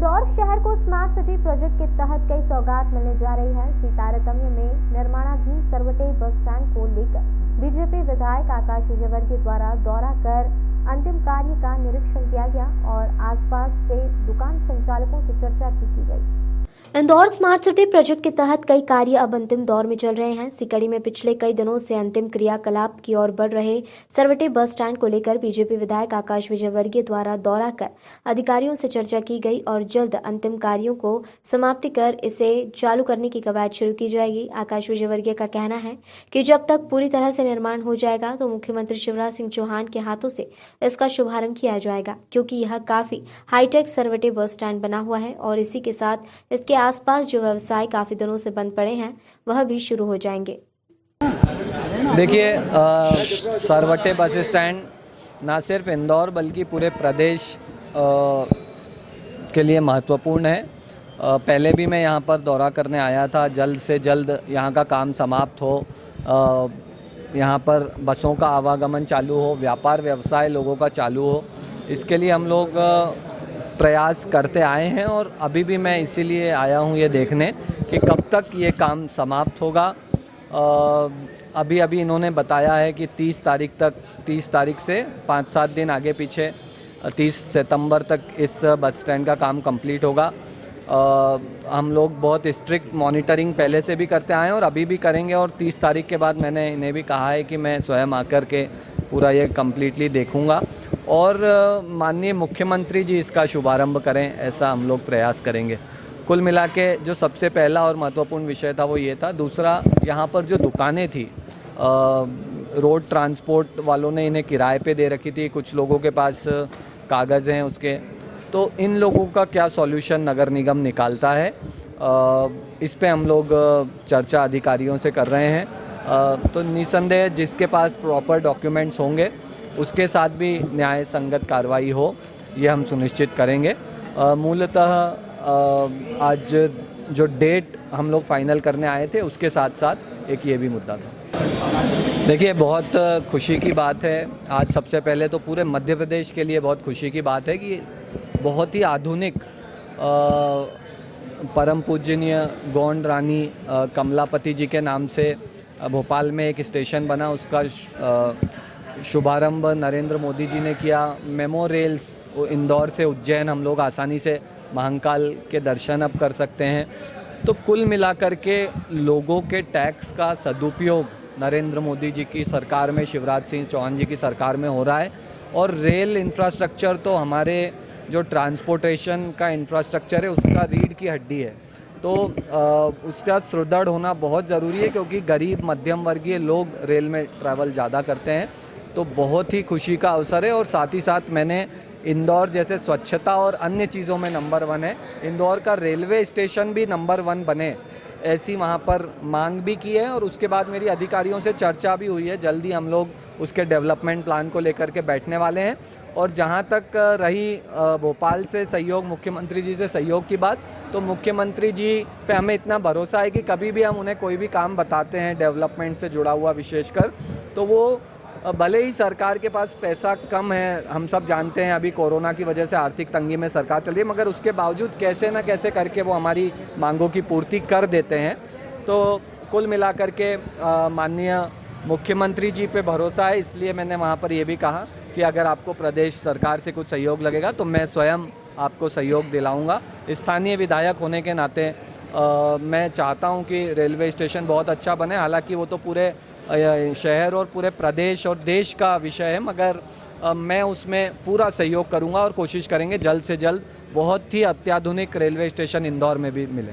इंदौर शहर को smart city project के तहत कई सौगात मिलने जा रही है। इसी तारतम्य में निर्माणाधीन सरवटे बस स्टैंड को लेकर बीजेपी विधायक आकाश विजयवर्गीय द्वारा दौरा कर अंतिम कार्य का निरीक्षण किया गया और आसपास के दुकान संचालकों से चर्चा भी की गई। इंदौर स्मार्ट सिटी प्रोजेक्ट के तहत कई कार्य अब अंतिम दौर में चल रहे हैं। सिकड़ी में पिछले कई दिनों से अंतिम क्रियाकलाप की ओर बढ़ रहे सरवटे बस स्टैंड को लेकर बीजेपी विधायक आकाश विजयवर्गीय द्वारा दौरा कर अधिकारियों से चर्चा की गई और जल्द अंतिम कार्यों को समाप्ति कर इसे चालू करने की कवायद शुरू की जाएगी। आकाश विजयवर्गीय का कहना है कि जब तक पूरी तरह से निर्माण हो जाएगा तो मुख्यमंत्री शिवराज सिंह चौहान के हाथों से इसका शुभारंभ किया जाएगा, क्योंकि यह काफी हाईटेक सरवटे बस स्टैंड बना हुआ है और इसी के साथ इसके आसपास जो व्यवसाय काफी दिनों से बंद पड़े हैं वह भी शुरू हो जाएंगे। देखिए, सरवटे बस स्टैंड ना सिर्फ इंदौर बल्कि पूरे प्रदेश के लिए महत्वपूर्ण है। पहले भी मैं यहाँ पर दौरा करने आया था। जल्द से जल्द यहाँ का काम समाप्त हो, यहाँ पर बसों का आवागमन चालू हो, व्यापार व्यवसाय लोगों का चालू हो, इसके लिए हम लोग प्रयास करते आए हैं और अभी भी मैं इसीलिए आया हूँ ये देखने कि कब तक ये काम समाप्त होगा। अभी इन्होंने बताया है कि 30 तारीख से 5-7 दिन आगे पीछे 30 सितंबर तक इस बस स्टैंड का काम कंप्लीट होगा। हम लोग बहुत स्ट्रिक्ट मॉनिटरिंग पहले से भी करते आए हैं और अभी भी करेंगे और 30 तारीख के बाद मैंने इन्हें भी कहा है कि मैं स्वयं आकर के पूरा ये कम्प्लीटली देखूंगा और माननीय मुख्यमंत्री जी इसका शुभारंभ करें, ऐसा हम लोग प्रयास करेंगे। कुल मिला के जो सबसे पहला और महत्वपूर्ण विषय था वो ये था। दूसरा, यहाँ पर जो दुकानें थी, रोड ट्रांसपोर्ट वालों ने इन्हें किराए पे दे रखी थी, कुछ लोगों के पास कागज़ हैं उसके, तो इन लोगों का क्या सॉल्यूशन नगर निगम निकालता है, इस पे हम लोग चर्चा अधिकारियों से कर रहे हैं। तो निसंदेह जिसके पास प्रॉपर डॉक्यूमेंट्स होंगे उसके साथ भी न्याय संगत कार्रवाई हो, ये हम सुनिश्चित करेंगे। मूलतः आज जो डेट हम लोग फाइनल करने आए थे उसके साथ साथ एक ये भी मुद्दा था। देखिए, बहुत खुशी की बात है। आज सबसे पहले तो पूरे मध्य प्रदेश के लिए बहुत खुशी की बात है कि बहुत ही आधुनिक परम पूजनीय गोंड रानी कमलापति जी के नाम से भोपाल में एक स्टेशन बना, उसका शुभारंभ नरेंद्र मोदी जी ने किया। मेमो रेल्स इंदौर से उज्जैन हम लोग आसानी से महाकाल के दर्शन अब कर सकते हैं। तो कुल मिलाकर के लोगों के टैक्स का सदुपयोग नरेंद्र मोदी जी की सरकार में, शिवराज सिंह चौहान जी की सरकार में हो रहा है और रेल इंफ्रास्ट्रक्चर तो हमारे जो ट्रांसपोर्टेशन का इंफ्रास्ट्रक्चर है उसका रीढ़ की हड्डी है। तो उसका सुदृढ़ होना बहुत ज़रूरी है, क्योंकि गरीब मध्यम वर्गीय लोग रेल में ट्रैवल ज़्यादा करते हैं। तो बहुत ही खुशी का अवसर है और साथ ही साथ मैंने इंदौर जैसे स्वच्छता और अन्य चीज़ों में नंबर 1 है, इंदौर का रेलवे स्टेशन भी नंबर 1 बने, ऐसी वहाँ पर मांग भी की है और उसके बाद मेरी अधिकारियों से चर्चा भी हुई है। जल्दी हम लोग उसके डेवलपमेंट प्लान को लेकर के बैठने वाले हैं। और जहाँ तक रही भोपाल से सहयोग, मुख्यमंत्री जी से सहयोग की बात, तो मुख्यमंत्री जी पे हमें इतना भरोसा है कि कभी भी हम उन्हें कोई भी काम बताते हैं डेवलपमेंट से जुड़ा हुआ विशेषकर, तो वो भले ही सरकार के पास पैसा कम है, हम सब जानते हैं अभी कोरोना की वजह से आर्थिक तंगी में सरकार चल रही है, मगर उसके बावजूद कैसे न कैसे करके वो हमारी मांगों की पूर्ति कर देते हैं। तो कुल मिलाकर के माननीय मुख्यमंत्री जी पे भरोसा है, इसलिए मैंने वहाँ पर ये भी कहा कि अगर आपको प्रदेश सरकार से कुछ सहयोग लगेगा तो मैं स्वयं आपको सहयोग दिलाऊंगा। स्थानीय विधायक होने के नाते मैं चाहता हूँ कि रेलवे स्टेशन बहुत अच्छा बने। हालांकि वो तो पूरे शहर और पूरे प्रदेश और देश का विषय है, मगर मैं उसमें पूरा सहयोग करूंगा और कोशिश करेंगे जल्द से जल्द बहुत ही अत्याधुनिक रेलवे स्टेशन इंदौर में भी मिले।